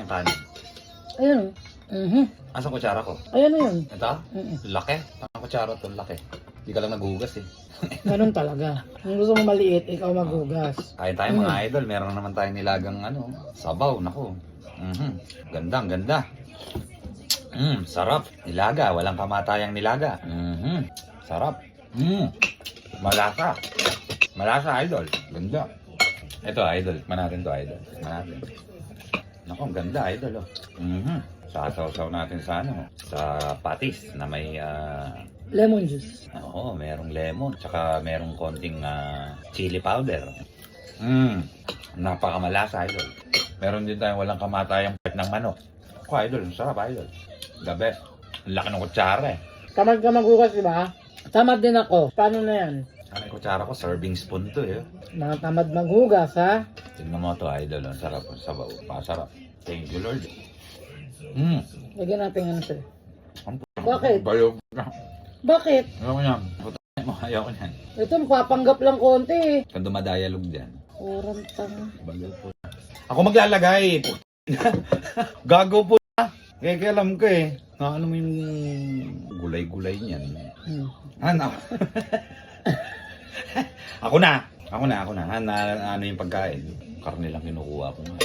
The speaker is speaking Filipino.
yung kanin. Ayun. Asan kutsara ko? Ayan na yun. Ito? Laki. Ang kutsara ito, laki. Hindi ka lang naghugas eh. Ganun talaga. Kung gusto mo maliit, ikaw maghugas. Kain tayo mga idol. Meron naman tayong nilagang sabaw. Naku. Ganda, ganda. Sarap. Nilaga. Walang kamatayang nilaga. Sarap. Malasa. Malasa, idol. Ganda. Ito, idol. Manatin to, idol. Manatin. Naku, ang ganda, idol. Sasaw-saw natin sa sa patis na may Lemon juice. oo, merong lemon, tsaka merong konting chili powder. Napakamalasa, idol. Meron din tayong walang kamatayang pet ng manok. Ako, idol, ang sarap, idol. The best. Ang laki ng kutsara eh. Tamad ka maghugas, di ba? Tamad din ako. Paano na yan? Ang kutsara ko, serving spoon to eh. Mga tamad maghugas, ha? Tignan mo to, idol. Ang sarap, ang sabaw. Pasarap. Thank you, Lord. Lagyan natin ano sir. Ang Bakit? bayog na. Bakit? Ayaw ko yan. Putahin mo, ayaw ko yan. Ito, magpapanggap lang konti eh. Kung dumadialog dyan. Orang tanga. Bagal po. Ako maglalagay. Gago po na. Kaya alam ko eh. Ano mo yung gulay-gulay niyan. Ano? Ako na. Ano yung pagkain? Karne lang kinukuha ko nga.